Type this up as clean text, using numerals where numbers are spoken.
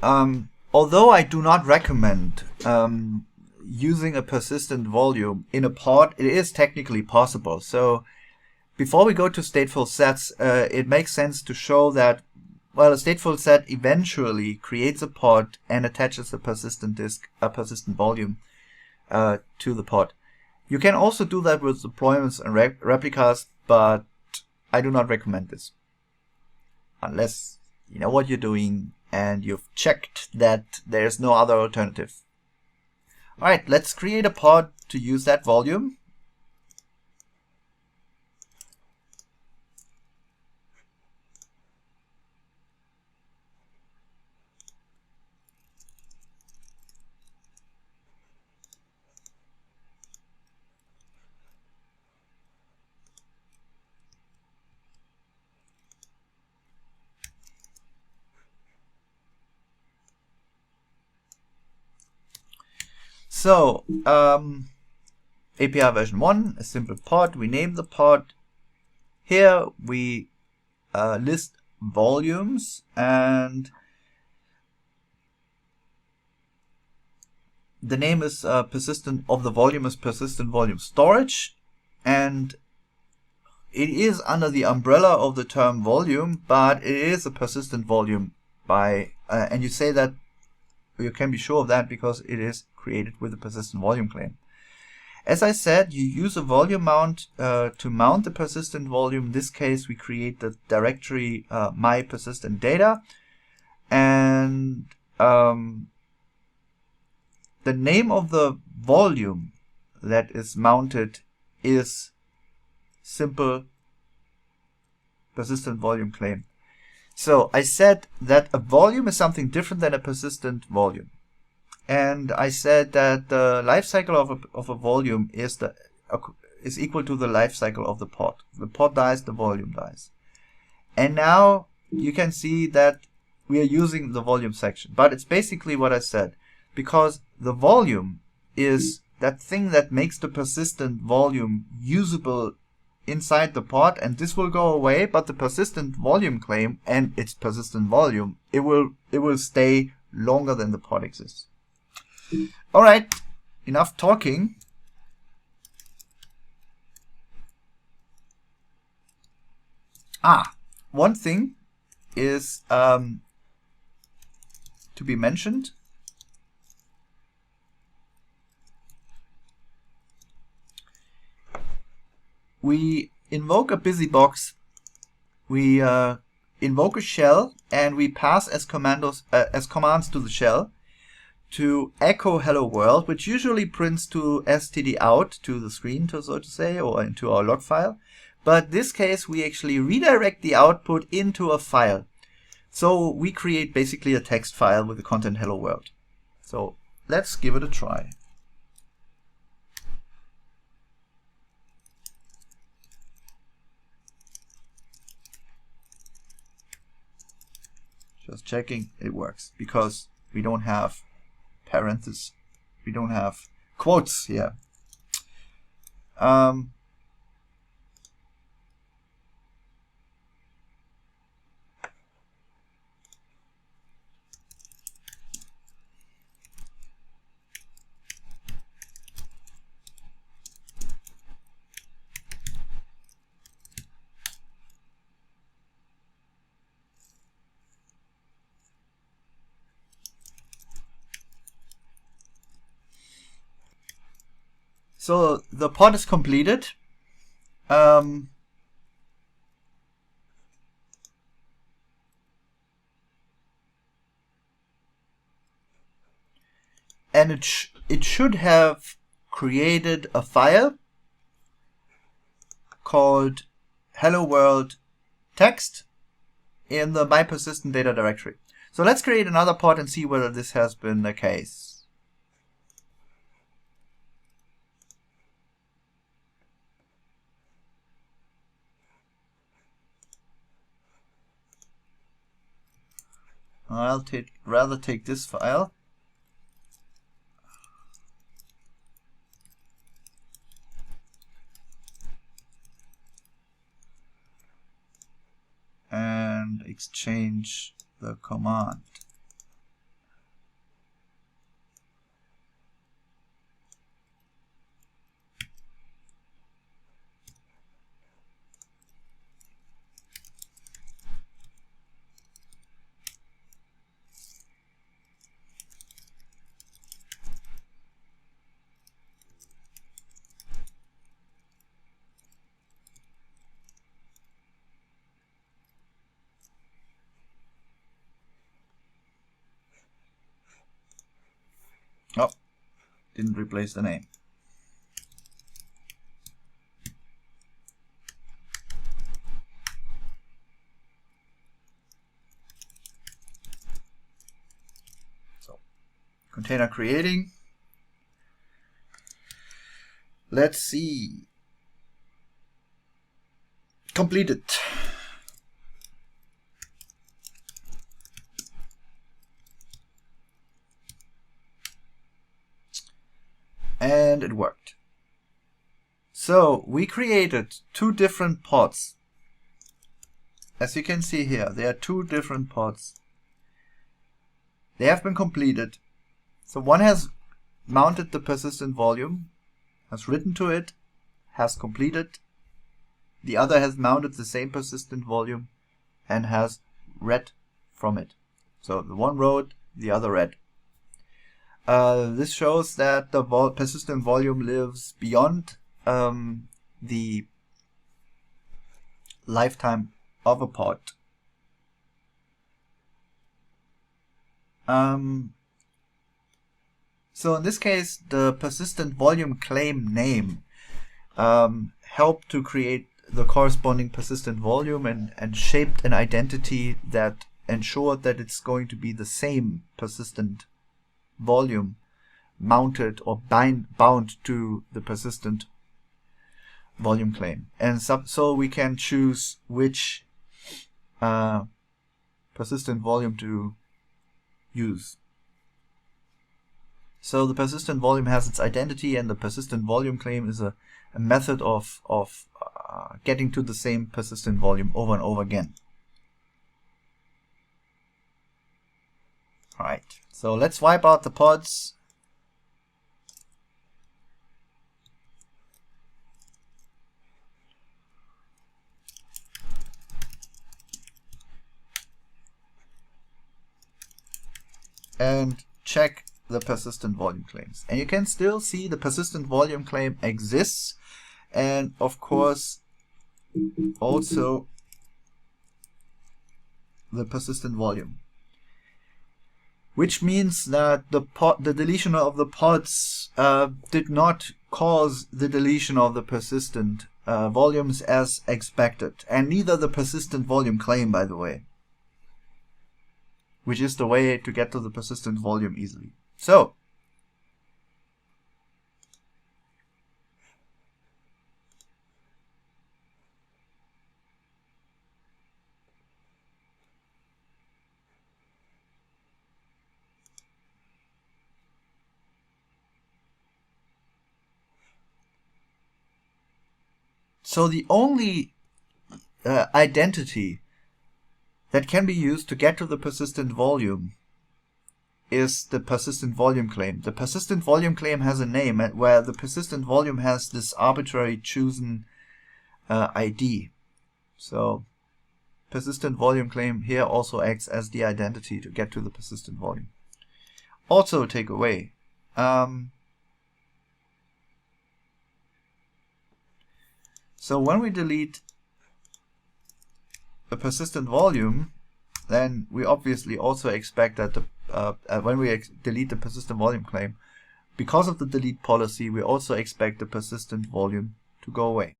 Although I do not recommend using a persistent volume in a pod, it is technically possible. So before we go to stateful sets, it makes sense to show that, well, a stateful set eventually creates a pod and attaches a persistent volume to the pod. You can also do that with deployments and replicas, but I do not recommend this unless you know what you're doing and you've checked that there's no other alternative. All right, let's create a pod to use that volume. So, API version 1, a simple pod. We name the pod. Here we list volumes, and the name is persistent of the volume is persistent volume storage, and it is under the umbrella of the term volume, but it is a persistent volume by and you say that you can be sure of that because it is created with a persistent volume claim. As I said, you use a volume mount to mount the persistent volume. In this case, we create the directory my persistent data, and the name of the volume that is mounted is simple persistent volume claim. So I said that a volume is something different than a persistent volume. And I said that the life cycle of a volume is equal to the life cycle of the pod. The pod dies, the volume dies. And now you can see that we are using the volume section. But it's basically what I said, because the volume is that thing that makes the persistent volume usable inside the pod, and this will go away, but the persistent volume claim and its persistent volume, it will stay longer than the pod exists. All right, enough talking. One thing is to be mentioned. We invoke a busybox, we invoke a shell, and we pass as commands to the shell to echo hello world, which usually prints to std out to the screen, so to say, or into our log file. But in this case, we actually redirect the output into a file. So we create basically a text file with the content hello world. So let's give it a try. Just checking it works, because we don't have parentheses, we don't have quotes here. So the pod is completed. And it should have created a file called hello world text in the my persistent data directory. So let's create another pod and see whether this has been the case. I'll rather take this file. And exchange the command. Oh, didn't replace the name. So, container creating. Let's see. Completed. And it worked. So we created two different pods. As you can see here, there are two different pods. They have been completed. So one has mounted the persistent volume, has written to it, has completed. The other has mounted the same persistent volume and has read from it. So the one wrote, the other read. This shows that the persistent volume lives beyond the lifetime of a pod. So in this case, the persistent volume claim name helped to create the corresponding persistent volume and shaped an identity that ensured that it's going to be the same persistent volume mounted or bound to the persistent volume claim. And so we can choose which persistent volume to use. So the persistent volume has its identity, and the persistent volume claim is a method of getting to the same persistent volume over and over again. Alright, so let's wipe out the pods. And check the persistent volume claims. And you can still see the persistent volume claim exists, and of course also the persistent volume, which means that the deletion of the pods did not cause the deletion of the persistent volumes as expected, and neither the persistent volume claim, by the way, which is the way to get to the persistent volume easily. So the only identity that can be used to get to the persistent volume is the persistent volume claim. The persistent volume claim has a name, where the persistent volume has this arbitrary chosen ID. So persistent volume claim here also acts as the identity to get to the persistent volume. Also take away. So when we delete the persistent volume, then we obviously also expect that when we delete the persistent volume claim, because of the delete policy, we also expect the persistent volume to go away.